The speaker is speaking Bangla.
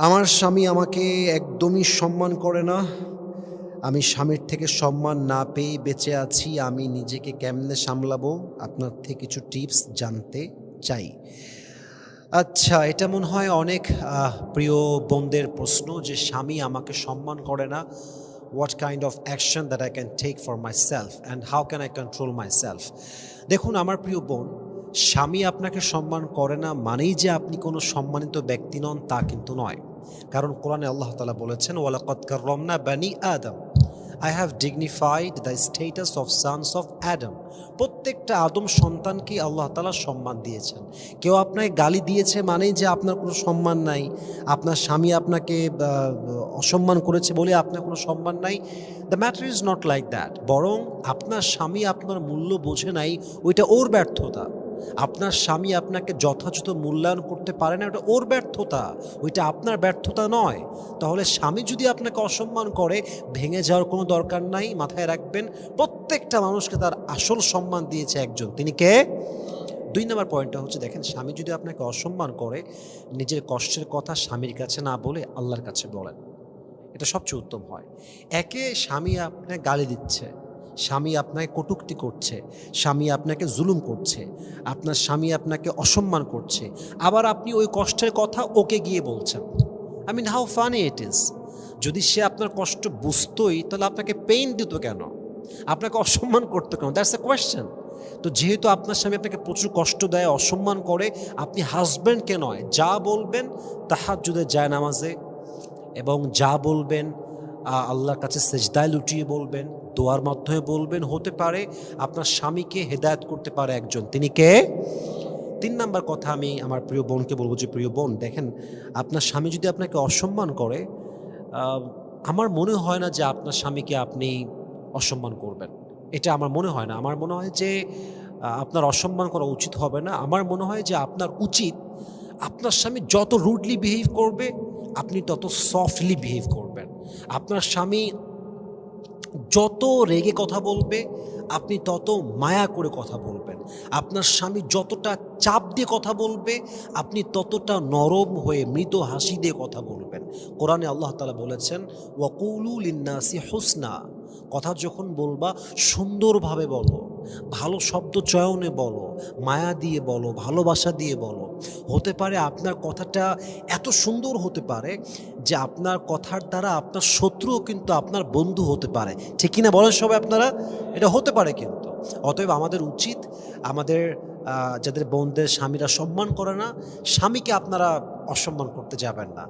আমার স্বামী আমাকে একদমই সম্মান করে না। আমি স্বামীর থেকে সম্মান না পেয়ে বেঁচে আছি। আমি নিজেকে কেমনে সামলাবো? আপনার থেকে কিছু টিপস জানতে চাই। আচ্ছা, এটা মনে হয় অনেক প্রিয় বোনদের প্রশ্ন যে স্বামী আমাকে সম্মান করে না। What kind of action that I can take for myself and how can I control myself? দেখুন আমার প্রিয় বোন, স্বামী আপনাকে সম্মান করে না মানেই যে আপনি কোনো সম্মানিত ব্যক্তি নন তা কিন্তু নয়। কারণ কোরআনে আল্লাহ তাআলা বলেছেন, ওয়ালাকাদ কাররামনা বানি আদম। I have dignified the status of sons of Adam. প্রত্যেকটা আদম সন্তানকে আল্লাহ তাআলা সম্মান দিয়েছেন। কেউ আপনাকে গালি দিয়েছে মানেই যে আপনার কোনো সম্মান নাই। আপনার স্বামী আপনাকে অসম্মান করেছে বলে আপনার কোনো সম্মান নাই। The matter is not like that. বরং আপনার স্বামী আপনার মূল্য বোঝে নাই, ওইটা ওর ব্যর্থতা। আপনার স্বামী আপনাকে যথাযথ মূল্যায়ন করতে পারে না, ওটা ওর ব্যর্থতা, ওইটা আপনার ব্যর্থতা নয়। তাহলে স্বামী যদি আপনাকে অসম্মান করে, ভেঙে যাওয়ার কোনো দরকার নাই। মাথায় রাখবেন, প্রত্যেকটা মানুষকে তার আসল সম্মান দিয়েছে একজন, তিনি কে? ২ নম্বর পয়েন্টটা হচ্ছে, দেখেন, স্বামী যদি আপনাকে অসম্মান করে, নিজের কষ্টের কথা স্বামীর কাছে না বলে আল্লাহর কাছে বলেন। এটা সবচেয়ে উত্তম হয়। একে স্বামী আপনাকে গালি দিচ্ছে, স্বামী আপনাকে কটূক্তি করছে, স্বামী আপনাকে জুলুম করছে, আপনার স্বামী আপনাকে অসম্মান করছে, আবার আপনি ওই কষ্টের কথা ওকে গিয়ে বলছেন। I mean, how funny it is. যদি সে আপনার কষ্ট বুঝতোই তাহলে আপনাকে পেইন দিত কেন, আপনাকে অসম্মান করতো কেন? That's a question. তো যেহেতু আপনার স্বামী আপনাকে প্রচুর কষ্ট দেয়, অসম্মান করে, আপনি হাজব্যান্ডকে নয়, যা বলবেন তাহাজ্জুদের জায়নামাজে, এবং যা বলবেন আল্লাহর কাছে সেজদায় লুটিয়ে বলবেন, দোয়ার মাধ্যমে বলবেন। হতে পারে আপনার স্বামীকে হেদায়েত করতে পারে একজন, তিনি কে? ৩ নাম্বার কথা আমি আমার প্রিয় বোনকে বলবো যে, প্রিয় বোন, দেখেন, আপনার স্বামী যদি আপনাকে অসম্মান করে, আমার মনে হয় না যে আপনার স্বামীকে আপনি অসম্মান করবেন। এটা আমার মনে হয় না। আমার মনে হয় যে আপনার অসম্মান করা উচিত হবে না। আমার মনে হয় যে আপনার উচিত, আপনার স্বামী যত রুডলি বিহেভ করবে, আপনি তত সফটলি বিহেভ করবেন। আপনার স্বামী যত রেগে কথা বলবে, আপনি তত মায়া করে কথা বলবেন। আপনার স্বামী যতটা চাপ দিয়ে কথা বলবে, আপনি ততটা নরম হয়ে মৃদু হাসি দিয়ে কথা বলবেন। কোরআনে আল্লাহ তাআলা বলেছেন, ওয়াকুলু লিন্নাসি হুসনা। কথা যখন বলবা সুন্দরভাবে বলো, ভালো শব্দ চয়নে বলো, মায়া দিয়ে বলো, ভালোবাসা দিয়ে বলো। হতে পারে আপনার কথাটা এত সুন্দর হতে পারে যে আপনার কথার দ্বারা আপনার শত্রুও কিন্তু আপনার বন্ধু হতে পারে। ঠিক কিনা বলেন সবাই আপনারা? এটা হতে পারে কিন্তু। অতএব আমাদের উচিত, আমাদের যাদের বোনদের স্বামীরা সম্মান করে না, স্বামীকে আপনারা অসম্মান করতে যাবেন না।